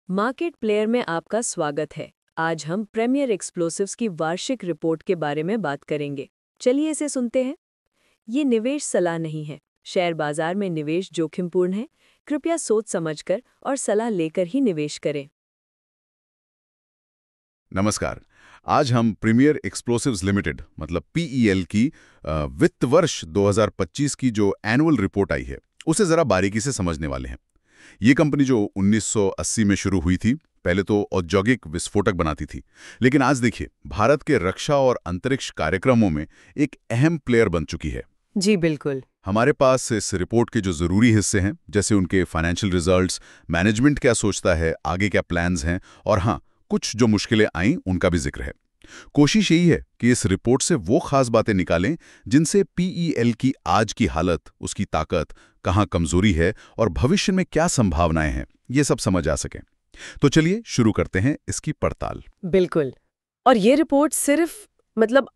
Market player में आपका स्वागत है। आज हम प्रीमियर एक्सप्लोसिव्स की वार्षिक रिपोर्ट के बारे में बात करेंगे। चलिए इसे सुनते हैं। ये निवेश सलाह नहीं है। शेयर बाजार में निवेश जोखिमपूर्ण है। कृपया सोच समझकर और सलाह लेकर ही निवेश करें। नमस्कार। आज हम प्रीमियर एक्सप्लोसिव्स लिमिटेड मतलब पीईएल की वित्त वर्ष 2025 की जो एनुअल रिपोर्ट आई है उसे जरा बारीकी से समझने वाले हैं। ये कंपनी जो 1980 में शुरू हुई थी, पहले तो औद्योगिक विस्फोटक बनाती थी, लेकिन आज देखिए भारत के रक्षा और अंतरिक्ष कार्यक्रमों में एक अहम प्लेयर बन चुकी है। जी बिल्कुल। हमारे पास इस रिपोर्ट के जो जरूरी हिस्से हैं, जैसे उनके फाइनेंशियल रिजल्ट्स, मैनेजमेंट क्या सोचता है, आगे क्या प्लान्स हैं, और हाँ, कुछ जो मुश्किलें आईं उनका भी जिक्र है। कोशिश यही है कि इस रिपोर्ट से वो खास बातें निकालें जिनसे पीईएल की आज की हालत, उसकी ताकत, कहाँ कमजोरी है और भविष्य में क्या संभावनाएं हैं, ये सब समझ आ सके। तो चलिए शुरू करते हैं इसकी पड़ताल। बिल्कुल। और ये रिपोर्ट सिर्फ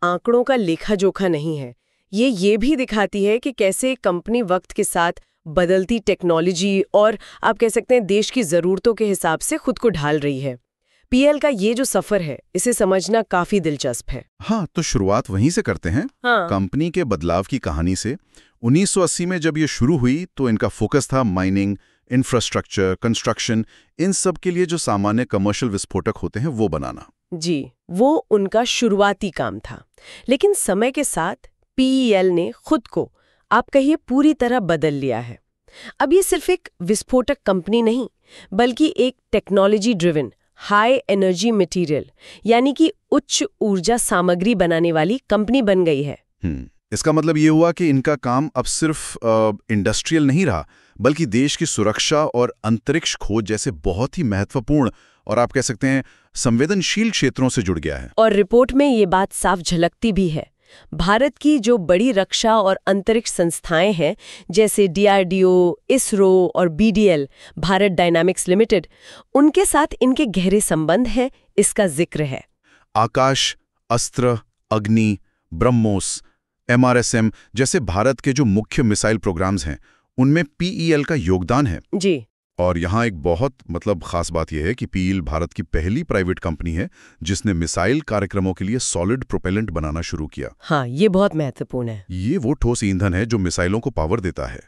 आंकड़ों का लेखा जोखा नहीं है। ये भी दिखाती है कि कैसे कंपनी वक्त के साथ बदलती टेक्नोलॉजी और आप कह सकते हैं देश की ज़रूरतों के हिसाब से खुद को ढाल रही है। पीएल का ये जो सफर है, इसे समझना काफी दिलचस्प है। हाँ, तो शुरुआत वहीं से करते हैं। कंपनी के बदलाव की कहानी से। 1980 में जब ये शुरू हुई तो इनका फोकस था माइनिंग, इंफ्रास्ट्रक्चर, कंस्ट्रक्शन, इन सब के लिए जो सामान्य कमर्शियल विस्फोटक होते हैं वो बनाना। जी, वो उनका शुरुआती काम था। लेकिन समय के साथ पीईएल ने खुद को, आप कहिए, पूरी तरह बदल लिया है। अब ये सिर्फ एक विस्फोटक कंपनी नहीं, बल्कि एक technology driven high energy material यानी कि उच्च ऊर्जा सामग्री बनाने वाली कंपनी बन गई है। इसका मतलब ये हुआ कि इनका काम अब सिर्फ इंडस्ट्रियल नहीं रहा, बल्कि देश की सुरक्षा और अंतरिक्ष खोज जैसे बहुत ही महत्वपूर्ण और आप कह सकते हैं संवेदनशील क्षेत्रों से जुड़ गया है। और रिपोर्ट में ये बात साफ झलकती भी है। भारत की जो बड़ी रक्षा और अंतरिक्ष संस्थाएं हैं, जैसे डीआरडीओ, इसरो और बीडीएल, भारत डायनामिक्स लिमिटेड, उनके साथ इनके गहरे संबंध हैं, इसका जिक्र है। आकाश, अस्त्र, अग्नि, ब्रह्मोस, एमआरएसएम जैसे भारत के जो मुख्य मिसाइल प्रोग्राम्स हैं, उनमें पीईएल का योगदान है। जी। और यहाँ एक बहुत खास बात यह है कि पीईएल भारत की पहली प्राइवेट कंपनी है जिसने मिसाइल कार्यक्रमों के लिए सॉलिड प्रोपेलेंट बनाना शुरू किया। हाँ, ये बहुत महत्वपूर्ण है। ये वो ठोस ईंधन है जो मिसाइलों को पावर देता है।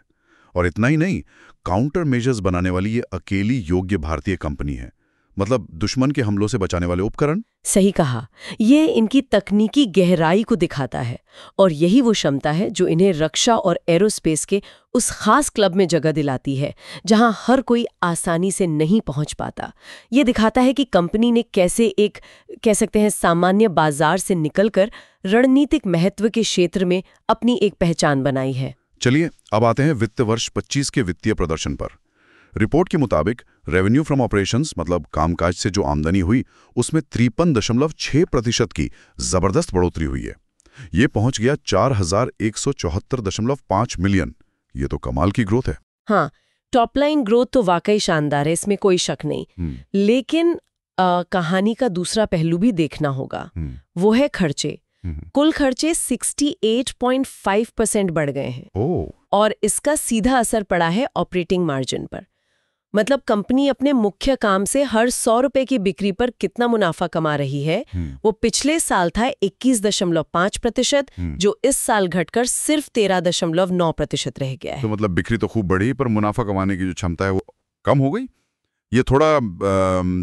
और इतना ही नहीं, काउंटर मेजर्स बनाने वाली ये अकेली योग्य भारतीय कंपनी है, मतलब दुश्मन के हमलों से बचाने वाले उपकरण। सही कहा। ये इनकी तकनीकी गहराई को दिखाता है और यही वो क्षमता है जो इन्हें रक्षा और एरोस्पेस के उस खास क्लब में जगह दिलाती है जहां हर कोई आसानी से नहीं पहुंच पाता। ये दिखाता है कि कंपनी ने कैसे एक, कह सकते हैं, सामान्य बाजार से निकलकर रणनीतिक महत्व के क्षेत्र में अपनी एक पहचान बनाई है। चलिए अब आते हैं वित्त वर्ष 25 के वित्तीय प्रदर्शन पर। रिपोर्ट के मुताबिक रेवेन्यू फ्रॉम ऑपरेशंस मतलब कामकाज से जो आमदनी हुई उसमें 53.6% की जबरदस्त बढ़ोतरी हुई है। ये पहुंच गया 4174.5 मिलियन। ये तो कमाल की ग्रोथ है। हाँ, टॉप लाइन ग्रोथ तो वाकई शानदार है, इसमें कोई शक नहीं। लेकिन कहानी का दूसरा पहलू भी देखना होगा। वो है खर्चे। कुल खर्चे 68.5% बढ़ गए हैं। और इसका सीधा असर पड़ा है ऑपरेटिंग मार्जिन पर। मतलब कंपनी अपने मुख्य काम से हर 100 रुपए की बिक्री पर कितना मुनाफा कमा रही है, वो पिछले साल था 21.5%, जो इस साल घटकर सिर्फ 13.9% रह गया है। तो मतलब बिक्री तो खूब बढ़ी पर मुनाफा कमाने की जो क्षमता है वो कम हो गई। ये थोड़ा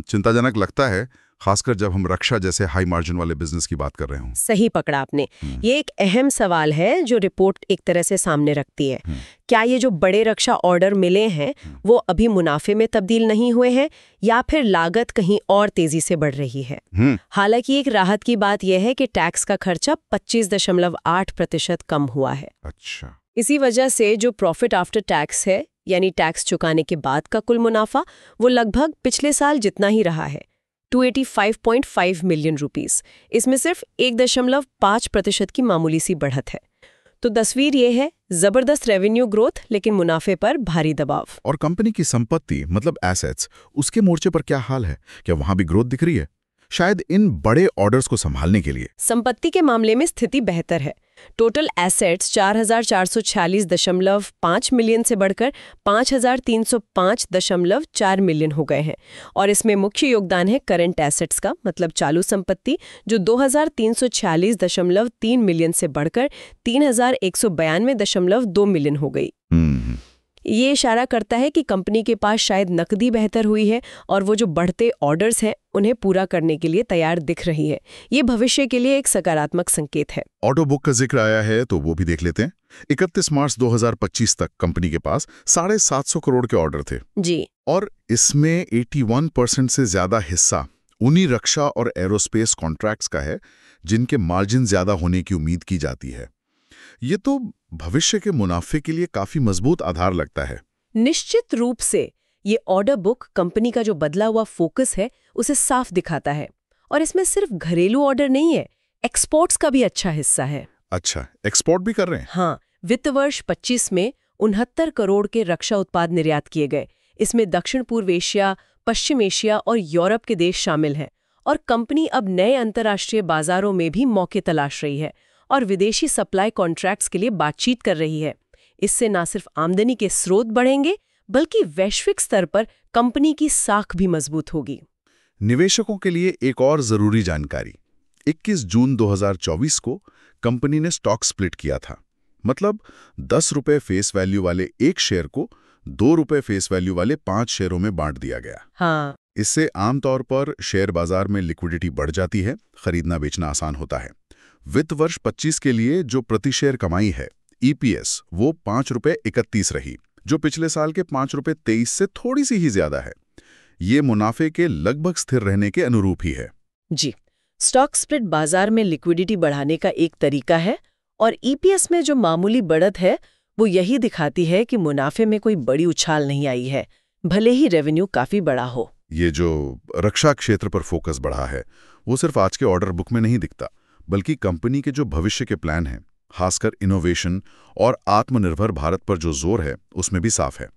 चिंताजनक लगता है, खासकर जब हम रक्षा जैसे हाई मार्जिन वाले बिजनेस की बात कर रहे हों। सही पकड़ा आपने। ये एक अहम सवाल है जो रिपोर्ट एक तरह से सामने रखती है। क्या ये जो बड़े रक्षा ऑर्डर मिले हैं वो अभी मुनाफे में तब्दील नहीं हुए हैं, या फिर लागत कहीं और तेजी से बढ़ रही है? हालांकि एक राहत की बात यह है कि टैक्स का खर्चा 25.8% कम हुआ है। अच्छा। इसी वजह से जो प्रॉफिट आफ्टर टैक्स है, यानी टैक्स चुकाने के बाद का कुल मुनाफा, वो लगभग पिछले साल जितना ही रहा है, 285.5 मिलियन रुपीस। इसमें सिर्फ 1.5% की मामूली सी बढ़त है। तो तस्वीर ये है, जबरदस्त रेवेन्यू ग्रोथ लेकिन मुनाफे पर भारी दबाव। और कंपनी की संपत्ति मतलब एसेट्स, उसके मोर्चे पर क्या हाल है? क्या वहां भी ग्रोथ दिख रही है? शायद इन बड़े ऑर्डर्स को संभालने के लिए संपत्ति के मामले में स्थिति बेहतर है। टोटल एसेट्स 4,446.5 मिलियन से बढ़कर 5,305.4 मिलियन हो गए हैं और इसमें मुख्य योगदान है करंट एसेट्स का, मतलब चालू संपत्ति, जो 2,346.3 मिलियन से बढ़कर 3,192.2 मिलियन हो गई। ये इशारा करता है कि कंपनी के पास शायद नकदी बेहतर हुई है और वो जो बढ़ते ऑर्डर्स हैं उन्हें पूरा करने के लिए तैयार दिख रही है। ये भविष्य के लिए एक सकारात्मक संकेत है। ऑर्डर बुक का जिक्र आया है तो वो भी देख लेते हैं। 31 मार्च 2025 तक कंपनी के पास 750 करोड़ के ऑर्डर थे जी, और इसमें 81% से ज्यादा हिस्सा उन्हीं रक्षा और एरोस्पेस कॉन्ट्रैक्ट्स का है जिनके मार्जिन ज्यादा होने की उम्मीद की जाती है। ये तो भविष्य के मुनाफे के लिए काफी मजबूत आधार लगता है। निश्चित रूप से ये ऑर्डर बुक कंपनी का जो बदला हुआ फोकस है उसे साफ दिखाता है और इसमें सिर्फ घरेलू ऑर्डर नहीं है, एक्सपोर्ट्स का भी अच्छा हिस्सा है। अच्छा, एक्सपोर्ट भी कर रहे हैं? हाँ, वित्त वर्ष 25 में 69 करोड़ के रक्षा उत्पाद निर्यात किए गए। इसमें दक्षिण पूर्व एशिया, पश्चिम एशिया और यूरोप के देश शामिल हैं और कंपनी अब नए अंतर्राष्ट्रीय बाजारों में भी मौके तलाश रही है और विदेशी सप्लाई कॉन्ट्रैक्ट्स के लिए बातचीत कर रही है। इससे न सिर्फ आमदनी के स्रोत बढ़ेंगे बल्कि वैश्विक स्तर पर कंपनी की साख भी मजबूत होगी। निवेशकों के लिए एक और जरूरी जानकारी, 21 जून 2024 को कंपनी ने स्टॉक स्प्लिट किया था। मतलब 10 रुपए फेस वैल्यू वाले एक शेयर को 2 रुपए फेस वैल्यू वाले 5 शेयरों में बांट दिया गया। हाँ, इससे आमतौर पर शेयर बाजार में लिक्विडिटी बढ़ जाती है, खरीदना बेचना आसान होता है। वित्त वर्ष 25 के लिए जो प्रति शेयर कमाई है EPS, वो 5 रुपए 31 रही, जो पिछले साल के 5 रुपए 23 से थोड़ी सी ही ज्यादा है। ये मुनाफे के लगभग स्थिर रहने के अनुरूप ही है। जी, स्टॉक स्प्लिट बाजार में लिक्विडिटी बढ़ाने का एक तरीका है और EPS में जो मामूली बढ़त है वो यही दिखाती है कि मुनाफे में कोई बड़ी उछाल नहीं आई है, भले ही रेवेन्यू काफी बड़ा हो। ये जो रक्षा क्षेत्र पर फोकस बढ़ा है वो सिर्फ आज के ऑर्डर बुक में नहीं दिखता, बल्कि कंपनी के जो भविष्य के प्लान हैं, खासकर इनोवेशन और आत्मनिर्भर भारत पर जो जोर है उसमें भी साफ है।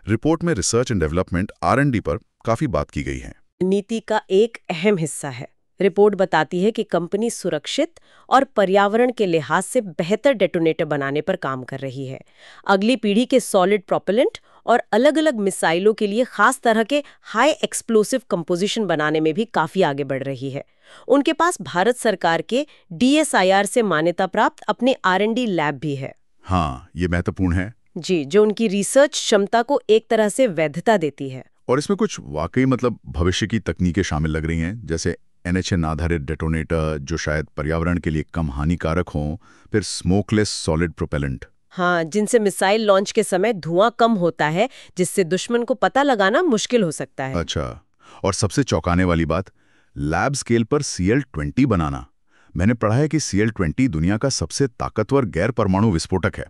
रिपोर्ट में रिसर्च एंड डेवलपमेंट R&D पर काफी बात की गई है। नीति का एक अहम हिस्सा है। रिपोर्ट बताती है कि कंपनी सुरक्षित और पर्यावरण के लिहाज से बेहतर डेटोनेटर बनाने पर काम कर रही है। अगली पीढ़ी के सॉलिड प्रोपेलेंट और अलग-अलग मिसाइलों के लिए खास तरह के हाई एक्सप्लोसिव कंपोजिशन बनाने में भी काफी आगे बढ़ रही है। उनके पास भारत सरकार के DSIR से मान्यता प्राप्त अपने R&D लैब भी है। हाँ, ये महत्वपूर्ण है जी, जो उनकी रिसर्च क्षमता को एक तरह से वैधता देती है। और इसमें कुछ वाकई मतलब भविष्य की तकनीकें शामिल लग रही हैं, जैसे NHN आधारित डेटोनेटर जो शायद पर्यावरण के लिए कम हानिकारक हों, फिर स्मोकलेस सॉलिड प्रोपेलेंट। हाँ, जिनसे मिसाइल लॉन्च के समय धुआं कम होता है, जिससे दुश्मन को पता लगाना मुश्किल हो सकता है। अच्छा, और सबसे चौंकाने वाली बात, लैब स्केल पर CL-20 बनाना। मैंने पढ़ा है कि CL-20 दुनिया का सबसे ताकतवर गैर परमाणु विस्फोटक है।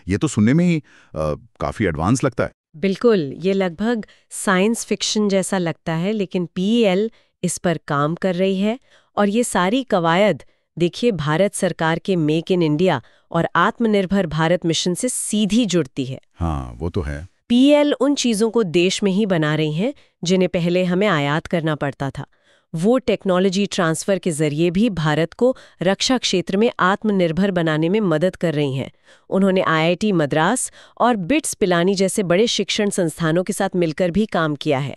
ये तो सुनने में ही काफी एडवांस लगता है। बिल्कुल, ये लगभग साइंस फिक्शन जैसा लगता है, लेकिन PEL इस पर काम कर रही है और ये सारी कवायद देखिए भारत सरकार के मेक इन इंडिया और आत्मनिर्भर भारत मिशन से सीधी जुड़ती है। हाँ, वो तो है। PEL उन चीजों को देश में ही बना रही हैं जिन्हें पहले हमें आयात करना पड़ता था। वो टेक्नोलॉजी ट्रांसफर के जरिए भी भारत को रक्षा क्षेत्र में आत्मनिर्भर बनाने में मदद कर रही हैं। उन्होंने IIT मद्रास और बिट्स पिलानी जैसे बड़े शिक्षण संस्थानों के साथ मिलकर भी काम किया है।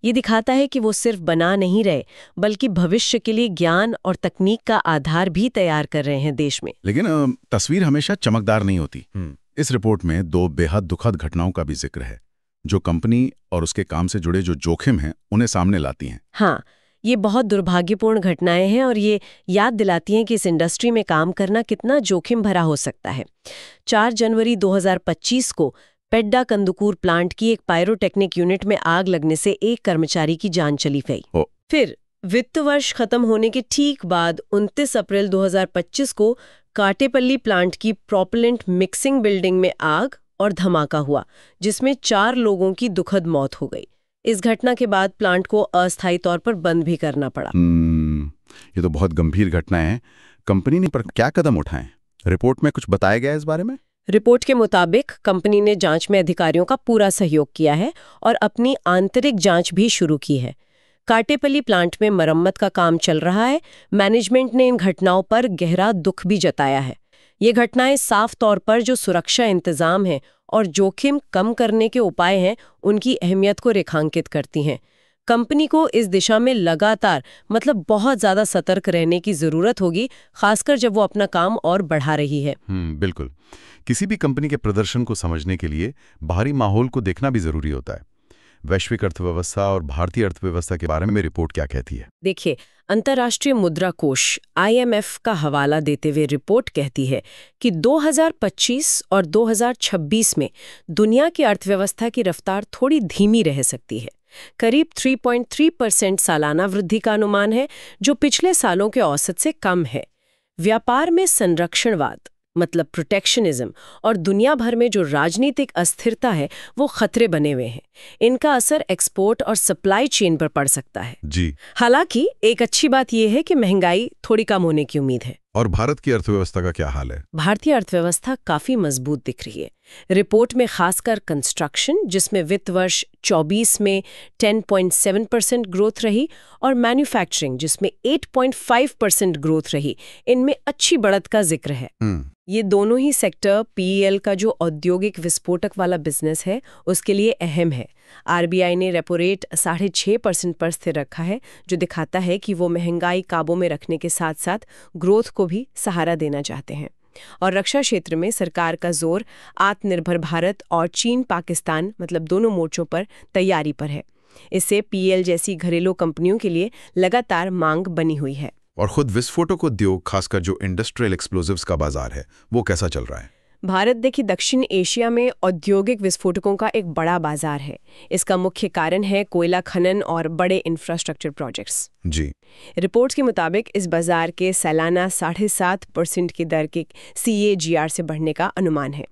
ये दिखाता है कि वो सिर्फ बना नहीं रहे, बल्कि भविष्य के लिए ज्ञान और तकनीक का आधार भी तैयार कर रहे हैं देश में। लेकिन तस्वीर हमेशा चमकदार नहीं होती। इस रिपोर्ट में 2 बेहद दुखद घटनाओं का भी जिक्र है, जो कंपनी और उसके काम से जुड़े जो जोखिम हैं उन्हें सामने लाती हैं। हाँ, ये बहुत दुर्भाग्यपूर्ण घटनाएं हैं और ये याद दिलाती हैं कि इस इंडस्ट्री में काम करना कितना जोखिम भरा हो सकता है। 4 जनवरी 2025 को पेड्डा कंदुकूर प्लांट की एक पायरोटेक्निक यूनिट में आग लगने से एक कर्मचारी की जान चली गई। फिर वित्त वर्ष खत्म होने के ठीक बाद 29 अप्रैल 2025 को काटेपल्ली प्लांट की प्रोपेलेंट मिक्सिंग बिल्डिंग में आग और धमाका हुआ, जिसमें 4 लोगों की दुखद मौत हो गई। इस घटना के बाद प्लांट को अस्थायी तौर पर बंद भी करना पड़ा। ये तो बहुत गंभीर घटना है। कंपनी ने पर क्या कदम उठाए? रिपोर्ट में कुछ बताया गया इस बारे में? रिपोर्ट के मुताबिक कंपनी ने जांच में अधिकारियों का पूरा सहयोग किया है और अपनी आंतरिक जांच भी शुरू की है। काटेपल्ली प्लांट में मरम्मत का काम चल रहा है। मैनेजमेंट ने इन घटनाओं पर गहरा दुख भी जताया है। ये घटनाएं साफ तौर पर जो सुरक्षा इंतजाम हैं और जोखिम कम करने के उपाय हैं, उनकी अहमियत को रेखांकित करती हैं। कंपनी को इस दिशा में लगातार मतलब बहुत ज़्यादा सतर्क रहने की ज़रूरत होगी, खासकर जब वो अपना काम और बढ़ा रही है। बिल्कुल। किसी भी कंपनी के प्रदर्शन को समझने के लिए बाहरी माहौल को देखना भी ज़रूरी होता है। वैश्विक अर्थव्यवस्था और भारतीय अर्थव्यवस्था के बारे में रिपोर्ट क्या कहती है? देखिए, अंतर्राष्ट्रीय मुद्रा कोष IMF का हवाला देते हुए रिपोर्ट कहती है कि 2025 और 2026 में दुनिया की अर्थव्यवस्था की रफ्तार थोड़ी धीमी रह सकती है। करीब 3.3% सालाना वृद्धि का अनुमान है, जो पिछले सालों के औसत से कम है। व्यापार में संरक्षणवाद मतलब प्रोटेक्शनिज्म और दुनिया भर में जो राजनीतिक अस्थिरता है वो खतरे बने हुए हैं। इनका असर एक्सपोर्ट और सप्लाई चेन पर पड़ सकता है। जी। हालांकि एक अच्छी बात यह है कि महंगाई थोड़ी कम होने की उम्मीद है। और भारत की अर्थव्यवस्था का क्या हाल है? भारतीय अर्थव्यवस्था काफी मजबूत दिख रही है। रिपोर्ट में खासकर कंस्ट्रक्शन, जिसमें वित्त वर्ष 24 में 10.7% ग्रोथ रही, और मैन्युफैक्चरिंग, जिसमें 8.5% ग्रोथ रही, इनमें अच्छी बढ़त का जिक्र है। ये दोनों ही सेक्टर PEL का जो औद्योगिक विस्फोटक वाला बिजनेस है उसके लिए अहम है। RBI ने रेपो रेट 6.5% पर स्थिर रखा है, जो दिखाता है कि वो महंगाई काबू में रखने के साथ साथ ग्रोथ को भी सहारा देना चाहते हैं। और रक्षा क्षेत्र में सरकार का जोर आत्मनिर्भर भारत और चीन पाकिस्तान मतलब दोनों मोर्चों पर तैयारी पर है। इससे PEL जैसी घरेलू कंपनियों के लिए लगातार मांग बनी हुई है। और खुद विस्फोटक उद्योग, खासकर जो इंडस्ट्रियल एक्सप्लोजिव्स का बाजार है, वो कैसा चल रहा है? भारत देखिए दक्षिण एशिया में औद्योगिक विस्फोटकों का एक बड़ा बाजार है। इसका मुख्य कारण है कोयला खनन और बड़े इंफ्रास्ट्रक्चर प्रोजेक्ट्स। जी। रिपोर्ट्स के मुताबिक इस बाजार के सालाना 7.5% की दर के CAGR से बढ़ने का अनुमान है।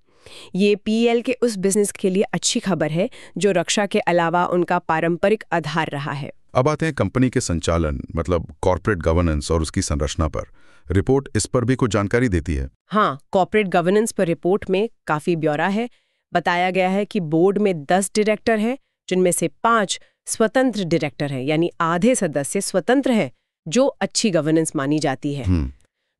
ये PEL के उस बिजनेस के लिए अच्छी खबर है जो रक्षा के अलावा उनका पारंपरिक आधार रहा है। अब आते हैं कंपनी के संचालन मतलब कॉर्पोरेट गवर्नेंस और उसकी संरचना पर। रिपोर्ट इस पर भी कुछ जानकारी देती है? हाँ, कॉर्पोरेट गवर्नेंस पर रिपोर्ट में काफी ब्यौरा है। बताया गया है कि बोर्ड में 10 डायरेक्टर हैं, जिनमें से 5 स्वतंत्र डायरेक्टर हैं, यानी आधे सदस्य स्वतंत्र हैं, जो अच्छी गवर्नेंस मानी जाती है।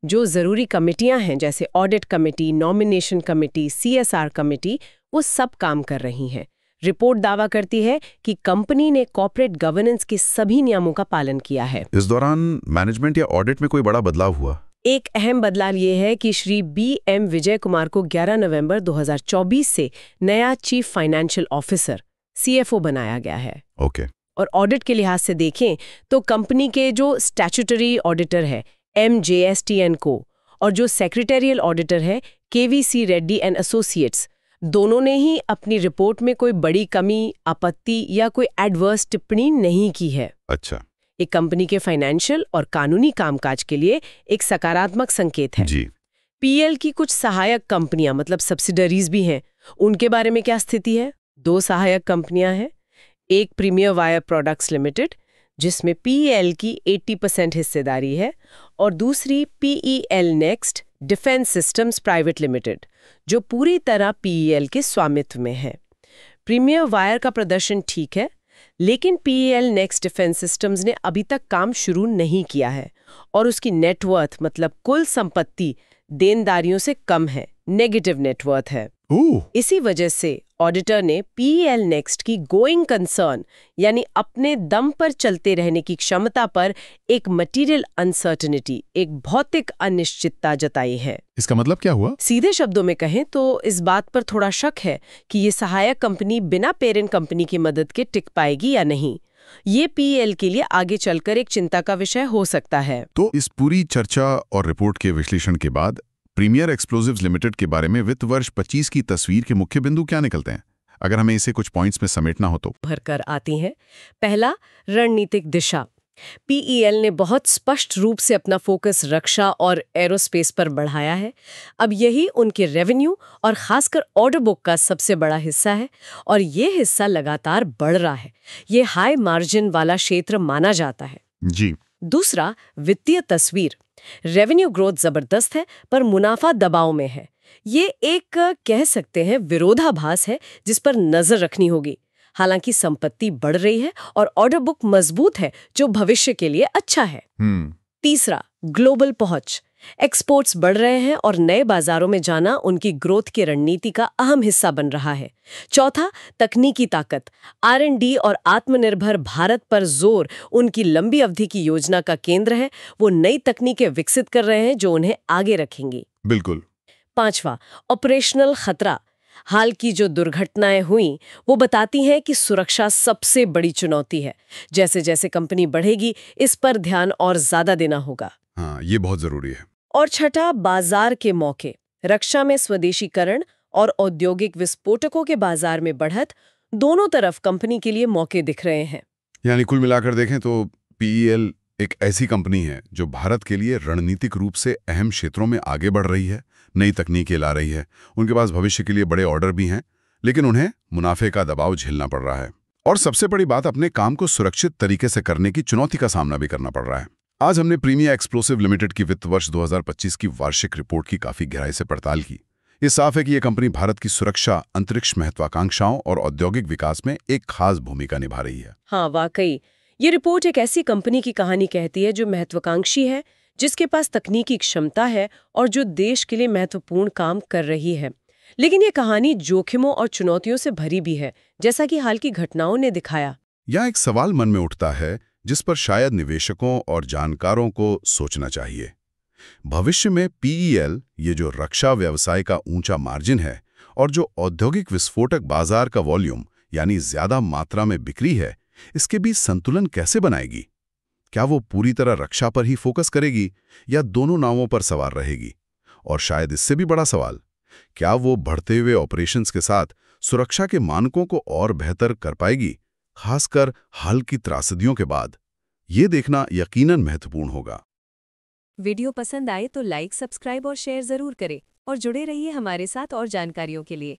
जो जरूरी कमेटियां हैं जैसे audit committee, nomination committee, CSR committee, वो सब काम कर रही हैं। रिपोर्ट दावा करती है कि कंपनी ने कॉर्पोरेट गवर्नेंस के सभी नियमों का पालन किया है। इस दौरान मैनेजमेंट या ऑडिट में कोई बड़ा बदलाव हुआ? एक अहम बदलाव ये है कि श्री BM विजय कुमार को 11 नवंबर 2024 से नया चीफ फाइनेंशियल ऑफिसर CFO बनाया गया है। ओके। और ऑडिट के लिहाज से देखें तो कंपनी के जो स्टैट्यूटरी ऑडिटर है MJSTN को, और जो सेक्रेटरियल ऑडिटर है KVC रेड्डी एंड एसोसिएट्स, दोनों ने ही अपनी रिपोर्ट में कोई बड़ी कमी, आपत्ति या कोई एडवर्स टिप्पणी नहीं की है। अच्छा। एक कंपनी के फाइनेंशियल और कानूनी कामकाज के लिए एक सकारात्मक संकेत है। जी। PEL की कुछ सहायक कंपनियां मतलब सब्सिडरीज भी हैं, उनके बारे में क्या स्थिति है? 2 सहायक कंपनियां हैं। एक प्रीमियर वायर प्रोडक्ट्स लिमिटेड, जिसमें PEL की 80% हिस्सेदारी है, और दूसरी PEL next defence systems private limited, जो पूरी तरह PEL के स्वामित्व में है। प्रीमियर वायर का प्रदर्शन ठीक है, लेकिन PEL नेक्स्ट डिफेंस सिस्टम्स ने अभी तक काम शुरू नहीं किया है और उसकी नेटवर्थ मतलब कुल संपत्ति देनदारियों से कम है, नेगेटिव नेटवर्थ है। इसी वजह से ऑडिटर ने PEL नेक्स्ट की गोइंग कंसर्न यानी अपने दम पर चलते रहने की क्षमता पर एक मटेरियल अनसर्टेनिटी, एक भौतिक अनिश्चितता जताई है। इसका मतलब क्या हुआ? सीधे शब्दों में कहें तो इस बात पर थोड़ा शक है कि ये सहायक कंपनी बिना पेरेंट कंपनी की मदद के टिक पाएगी या नहीं। ये PEL के लिए आगे चलकर एक चिंता का विषय हो सकता है। तो इस पूरी चर्चा और रिपोर्ट के विश्लेषण के बाद प्रीमियर एक्सप्लोजिव्स लिमिटेड के बारे में वित्त वर्ष 25 की तस्वीर के मुख्य बिंदु क्या निकलते हैं? अगर हमें इसे कुछ पॉइंट्स में समेटना हो तो भरकर आती हैं। पहला, रणनीतिक दिशा। PEL ने बहुत स्पष्ट रूप से अपना फोकस रक्षा और एरोस्पेस पर बढ़ाया है। अब यही उनके रेवेन्यू और खासकर ऑर्डर बुक का सबसे बड़ा हिस्सा है और ये हिस्सा लगातार बढ़ रहा है। ये हाई मार्जिन वाला क्षेत्र माना जाता है। जी। दूसरा, वित्तीय तस्वीर। रेवेन्यू ग्रोथ जबरदस्त है पर मुनाफा दबाव में है। ये एक कह सकते हैं विरोधाभास है जिस पर नजर रखनी होगी। हालांकि संपत्ति बढ़ रही है और ऑर्डर बुक मजबूत है जो भविष्य के लिए अच्छा है। तीसरा, ग्लोबल पहुंच। एक्सपोर्ट्स बढ़ रहे हैं और नए बाजारों में जाना उनकी ग्रोथ की रणनीति का अहम हिस्सा बन रहा है। चौथा, तकनीकी ताकत। R&D और आत्मनिर्भर भारत पर जोर उनकी लंबी अवधि की योजना का केंद्र है। वो नई तकनीकें विकसित कर रहे हैं जो उन्हें आगे रखेंगी। बिल्कुल। पांचवा, ऑपरेशनल खतरा। हाल की जो दुर्घटनाएं हुई वो बताती हैं कि सुरक्षा सबसे बड़ी चुनौती है। जैसे जैसे कंपनी बढ़ेगी, इस पर ध्यान और ज्यादा देना होगा। हाँ, ये बहुत जरूरी है। और छठा, बाजार के मौके। रक्षा में स्वदेशीकरण और औद्योगिक विस्फोटकों के बाजार में बढ़त, दोनों तरफ कंपनी के लिए मौके दिख रहे हैं। यानी कुल मिलाकर देखें तो PEL एक ऐसी कंपनी है जो भारत के लिए रणनीतिक रूप से अहम क्षेत्रों में आगे बढ़ रही है, नई तकनीकें ला रही है। उनके पास भविष्य के लिए बड़े ऑर्डर भी हैं, लेकिन उन्हें मुनाफे का दबाव झेलना पड़ रहा है। और सबसे बड़ी बात, अपने काम को सुरक्षित तरीके से करने की चुनौती का सामना भी करना पड़ रहा है। आज हमने प्रीमियर एक्सप्लोसिव लिमिटेड की वित्त वर्ष 2025 की वार्षिक रिपोर्ट की काफी गहराई से पड़ताल की। ये साफ है कि यह कंपनी भारत की सुरक्षा, अंतरिक्ष महत्वाकांक्षाओं और औद्योगिक विकास में एक खास भूमिका निभा रही है। हाँ, वाकई ये रिपोर्ट एक ऐसी कंपनी की कहानी कहती है जो महत्वाकांक्षी है, जिसके पास तकनीकी क्षमता है और जो देश के लिए महत्वपूर्ण काम कर रही है। लेकिन ये कहानी जोखिमों और चुनौतियों से भरी भी है, जैसा कि हाल की घटनाओं ने दिखाया। यहाँ एक सवाल मन में उठता है जिस पर शायद निवेशकों और जानकारों को सोचना चाहिए। भविष्य में PEL, ये जो रक्षा व्यवसाय का ऊंचा मार्जिन है, और जो औद्योगिक विस्फोटक बाजार का वॉल्यूम यानी ज्यादा मात्रा में बिक्री है, इसके बीच संतुलन कैसे बनाएगी? क्या वो पूरी तरह रक्षा पर ही फोकस करेगी या दोनों नावों पर सवार रहेगी? और शायद इससे भी बड़ा सवाल, क्या वो बढ़ते हुए ऑपरेशंस के साथ सुरक्षा के मानकों को और बेहतर कर पाएगी, खासकर हाल की त्रासदियों के बाद? ये देखना यकीनन महत्वपूर्ण होगा। वीडियो पसंद आए तो लाइक, सब्सक्राइब और शेयर जरूर करें और जुड़े रहिए हमारे साथ और जानकारियों के लिए।